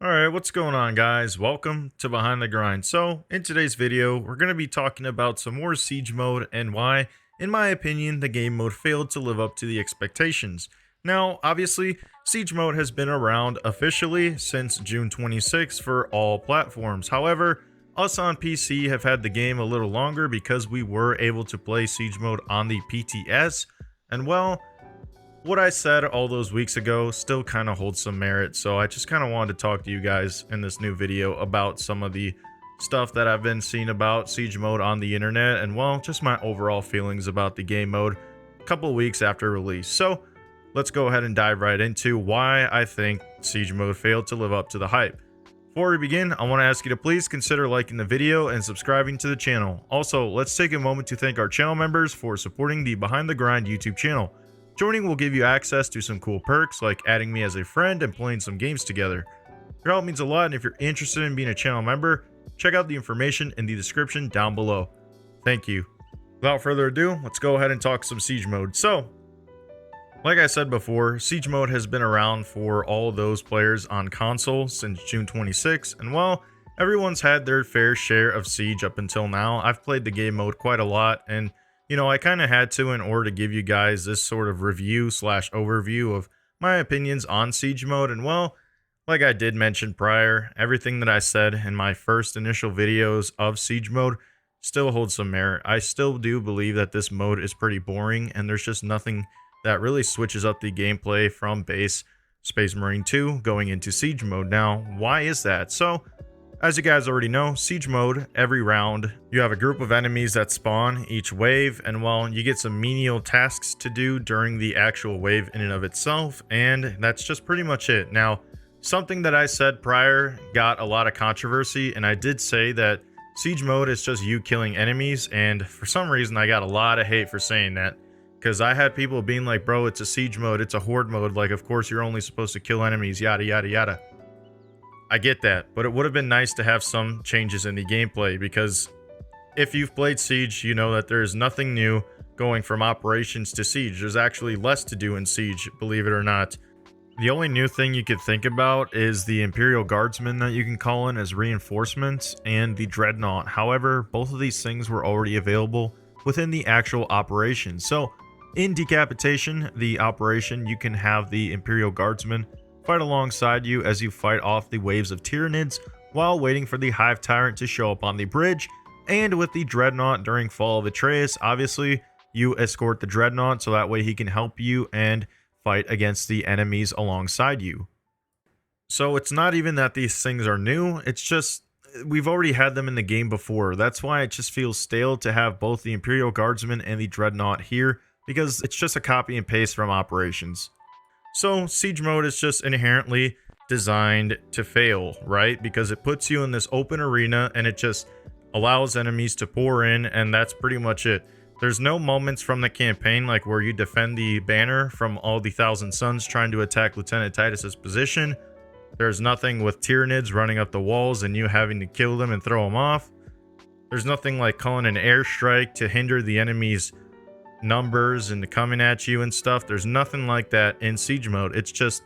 Alright, what's going on, guys? Welcome to Behind the Grind. So, in today's video, we're going to be talking about some more Siege mode and why, in my opinion, the game mode failed to live up to the expectations. Now, obviously, Siege mode has been around officially since June 26 for all platforms. However, us on PC have had the game a little longer because we were able to play Siege mode on the PTS, and well, what I said all those weeks ago still kind of holds some merit, so I just kind of wanted to talk to you guys in this new video about some of the stuff that I've been seeing about Siege mode on the internet, and well, just my overall feelings about the game mode a couple of weeks after release. So let's go ahead and dive right into why I think Siege mode failed to live up to the hype. Before we begin, I want to ask you to please consider liking the video and subscribing to the channel. Also, let's take a moment to thank our channel members for supporting the Behind the Grind YouTube channel. Joining will give you access to some cool perks like adding me as a friend and playing some games together. Your help means a lot, and if you're interested in being a channel member, check out the information in the description down below. Thank you. Without further ado, let's go ahead and talk some Siege mode. So, like I said before, Siege mode has been around for all those players on console since June 26, and well, everyone's had their fair share of Siege up until now. I've played the game mode quite a lot, and you know, I kind of had to in order to give you guys this sort of review slash overview of my opinions on Siege mode. And well, like I did mention prior, everything that I said in my first initial videos of Siege mode still holds some merit. I still do believe that this mode is pretty boring, and there's just nothing that really switches up the gameplay from base Space Marine 2 going into Siege mode. Now, why is that? So, as you guys already know, Siege mode, every round, you have a group of enemies that spawn each wave, and well, you get some menial tasks to do during the actual wave in and of itself, and that's just pretty much it. Now, something that I said prior got a lot of controversy, and I did say that Siege mode is just you killing enemies, and for some reason I got a lot of hate for saying that, because I had people being like, bro, it's a Siege mode, it's a Horde mode, like of course you're only supposed to kill enemies, yada yada yada. I get that, but it would have been nice to have some changes in the gameplay, because if you've played Siege, you know that there's nothing new going from Operations to Siege. There's actually less to do in Siege, believe it or not. The only new thing you could think about is the Imperial Guardsmen that you can call in as reinforcements and the Dreadnought. However, both of these things were already available within the actual operation. So in Decapitation, the operation, you can have the Imperial Guardsmen fight alongside you as you fight off the waves of Tyranids while waiting for the Hive Tyrant to show up on the bridge. And with the Dreadnought during Fall of Atreus, obviously you escort the Dreadnought so that way he can help you and fight against the enemies alongside you. So it's not even that these things are new, it's just we've already had them in the game before. That's why it just feels stale to have both the Imperial Guardsmen and the Dreadnought here, because it's just a copy and paste from Operations. So Siege mode is just inherently designed to fail, right? Because it puts you in this open arena and it just allows enemies to pour in, and that's pretty much it. There's no moments from the campaign like where you defend the banner from all the Thousand Suns trying to attack Lieutenant Titus's position. There's nothing with Tyranids running up the walls and you having to kill them and throw them off. There's nothing like calling an airstrike to hinder the enemy's numbers and coming at you and stuff. There's nothing like that in Siege mode. It's just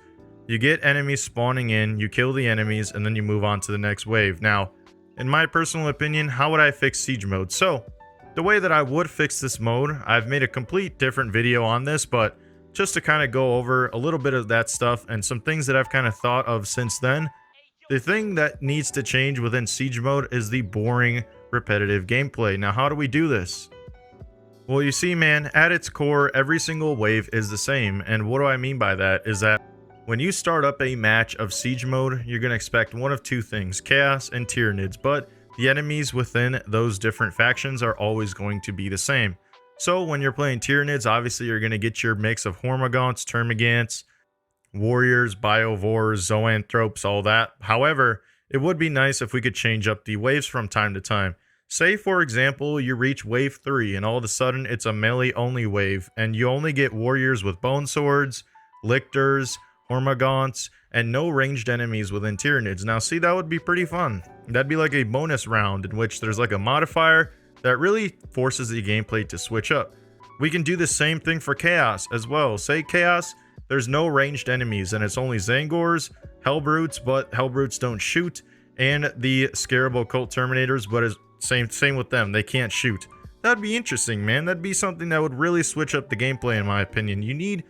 you get enemies spawning in, you kill the enemies, and then you move on to the next wave. Now, in my personal opinion, how would I fix Siege mode? So the way that I would fix this mode, I've made a complete different video on this, but just to kind of go over a little bit of that stuff and some things that I've kind of thought of since then. The thing that needs to change within Siege mode is the boring, repetitive gameplay. Now, how do we do this? Well, you see, man, at its core, every single wave is the same. And what do I mean by that is that when you start up a match of Siege mode, you're going to expect one of two things, Chaos and Tyranids, but the enemies within those different factions are always going to be the same. So when you're playing Tyranids, obviously you're going to get your mix of Hormagaunts, Termagants, Warriors, Biovores, Zoanthropes, all that. However, it would be nice if we could change up the waves from time to time. Say, for example, you reach wave 3 and all of a sudden it's a melee only wave and you only get warriors with bone swords, lictors, Hormagaunts, and no ranged enemies within Tyranids. Now see, that would be pretty fun. That'd be like a bonus round in which there's like a modifier that really forces the gameplay to switch up. We can do the same thing for Chaos as well. Say Chaos there's no ranged enemies, and it's only Zangors, Hellbrutes, but Hellbrutes don't shoot, and the Scarable Cult Terminators, but it's same with them, they can't shoot. That'd be interesting, man. That'd be something that would really switch up the gameplay, in my opinion. You need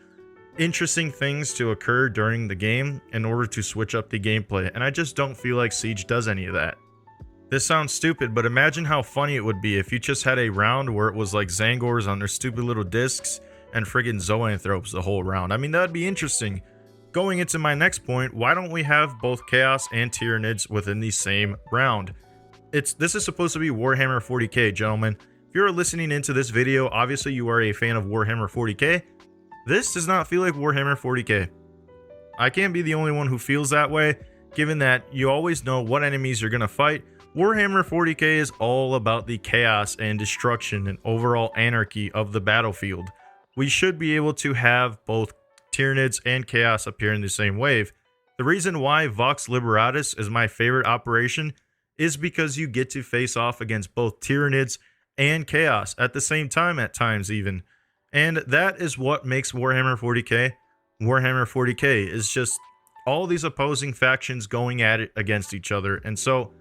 interesting things to occur during the game in order to switch up the gameplay, and I just don't feel like Siege does any of that. This sounds stupid, but imagine how funny it would be if you just had a round where it was like Zangors on their stupid little discs and friggin' Zoanthropes the whole round. I mean, that'd be interesting. Going into my next point, why don't we have both Chaos and Tyranids within the same round? This is supposed to be Warhammer 40k, gentlemen. If you're listening into this video, obviously you are a fan of Warhammer 40k. This does not feel like Warhammer 40k. I can't be the only one who feels that way, given that you always know what enemies you're going to fight. Warhammer 40k is all about the chaos and destruction and overall anarchy of the battlefield. We should be able to have both Tyranids and Chaos appear in the same wave. The reason why Vox Liberatus is my favorite operation is because you get to face off against both Tyranids and Chaos at the same time at times even. And that is what makes Warhammer 40k Warhammer 40k, is just all these opposing factions going at it against each other. And so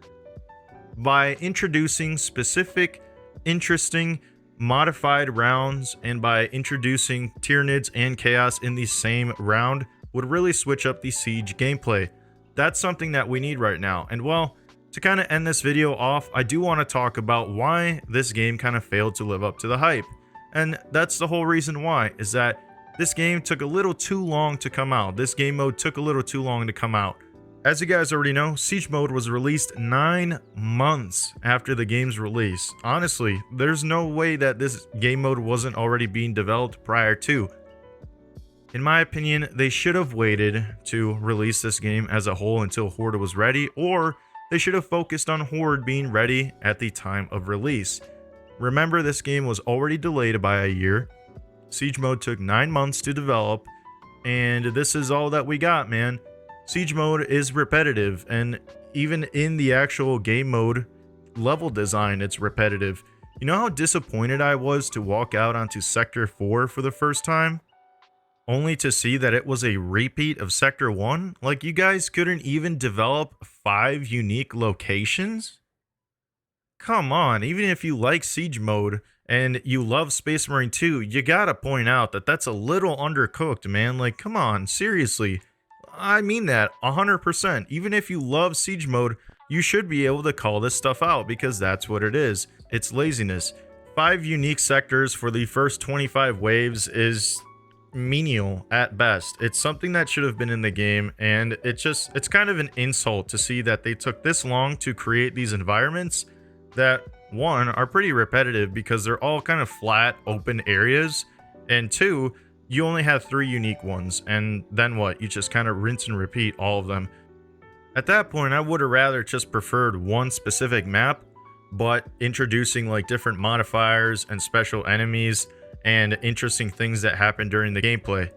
by introducing specific, interesting, modified rounds, and by introducing Tyranids and Chaos in the same round, would really switch up the Siege gameplay. That's something that we need right now. And well, to kind of end this video off, I do want to talk about why this game kind of failed to live up to the hype. And that's the whole reason why, is that this game took a little too long to come out. This game mode took a little too long to come out. As you guys already know, Siege mode was released 9 months after the game's release. Honestly, there's no way that this game mode wasn't already being developed prior to. In my opinion, they should have waited to release this game as a whole until Horde was ready, or they should have focused on Horde being ready at the time of release. Remember, this game was already delayed by a year. Siege mode took 9 months to develop, and this is all that we got, man. Siege mode is repetitive, and even in the actual game mode level design, it's repetitive. You know how disappointed I was to walk out onto Sector 4 for the first time? Only to see that it was a repeat of Sector 1? Like, you guys couldn't even develop 5 unique locations? Come on, even if you like Siege mode and you love Space Marine 2, you gotta point out that that's a little undercooked, man. Like, come on, seriously. I mean that 100%. Even if you love Siege mode, you should be able to call this stuff out, because that's what it is. It's laziness. 5 unique sectors for the first 25 waves is menial at best. It's something that should have been in the game, and it's kind of an insult to see that they took this long to create these environments that, one, are pretty repetitive because they're all kind of flat, open areas, and 2, you only have 3 unique ones, and then what? You just kind of rinse and repeat all of them. At that point, I would have rather just preferred one specific map, but introducing like different modifiers and special enemies and interesting things that happen during the gameplay.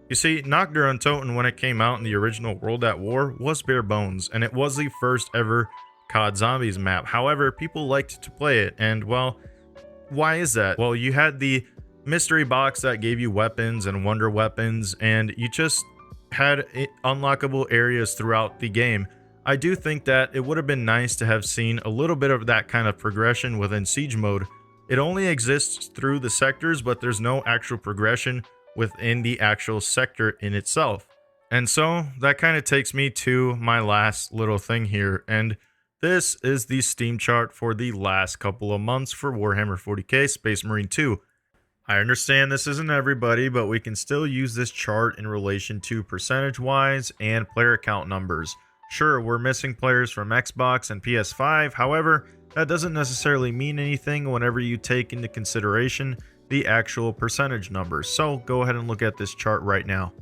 You see, Noctur Untoten, when it came out in the original World at War, was bare bones, and it was the first ever COD Zombies map. However, people liked to play it, and well, why is that? Well, you had the mystery box that gave you weapons and wonder weapons, and you just had unlockable areas throughout the game. I do think that it would have been nice to have seen a little bit of that kind of progression within Siege mode. It only exists through the sectors, but there's no actual progression within the actual sector in itself. And so that kind of takes me to my last little thing here, and this is the Steam chart for the last couple of months for Warhammer 40k Space Marine 2. I understand this isn't everybody, but we can still use this chart in relation to percentage-wise and player count numbers. Sure, we're missing players from Xbox and PS5, however, that doesn't necessarily mean anything whenever you take into consideration the actual percentage numbers. So go ahead and look at this chart right now.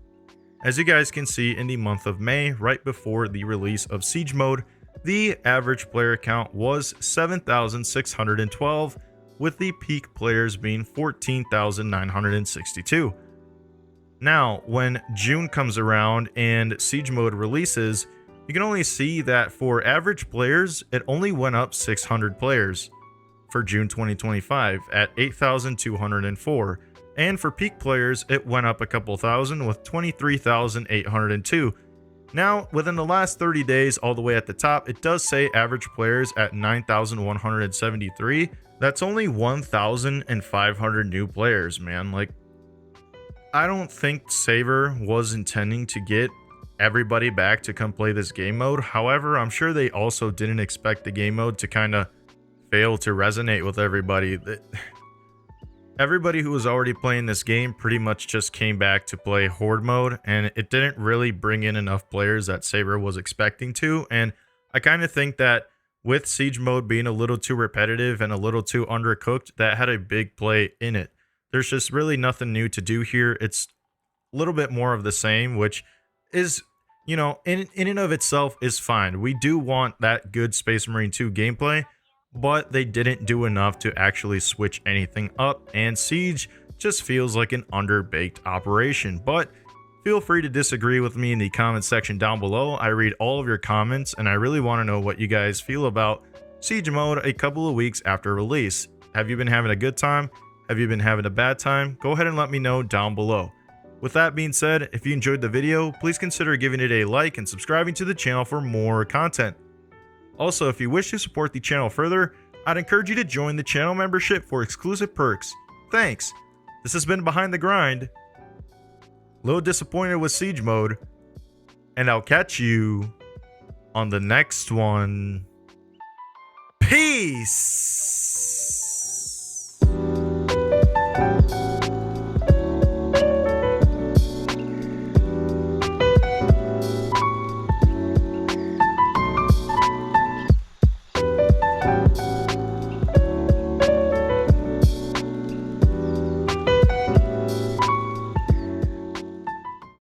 As you guys can see, in the month of May, right before the release of Siege mode, the average player count was 7,612, with the peak players being 14,962. Now, when June comes around and Siege mode releases, you can only see that for average players, it only went up 600 players for June 2025 at 8,204. And for peak players, it went up a couple thousand with 23,802. Now, within the last 30 days, all the way at the top, it does say average players at 9,173. That's only 1,500 new players, man. Like, I don't think Saber was intending to get everybody back to come play this game mode. However, I'm sure they also didn't expect the game mode to kind of fail to resonate with everybody. Everybody who was already playing this game pretty much just came back to play Horde mode, and it didn't really bring in enough players that Saber was expecting to. And I kind of think that with Siege mode being a little too repetitive and a little too undercooked, that had a big play in it. There's just really nothing new to do here. It's a little bit more of the same, which is, you know, in and of itself is fine. We do want that good Space Marine 2 gameplay, but they didn't do enough to actually switch anything up, and Siege just feels like an underbaked operation. But feel free to disagree with me in the comment section down below. I read all of your comments, and I really want to know what you guys feel about Siege mode a couple of weeks after release. Have you been having a good time? Have you been having a bad time? Go ahead and let me know down below. With that being said, if you enjoyed the video, please consider giving it a like and subscribing to the channel for more content. Also, if you wish to support the channel further, I'd encourage you to join the channel membership for exclusive perks. Thanks. This has been Behind the Grind. A little disappointed with Siege mode, and I'll catch you on the next one. Peace.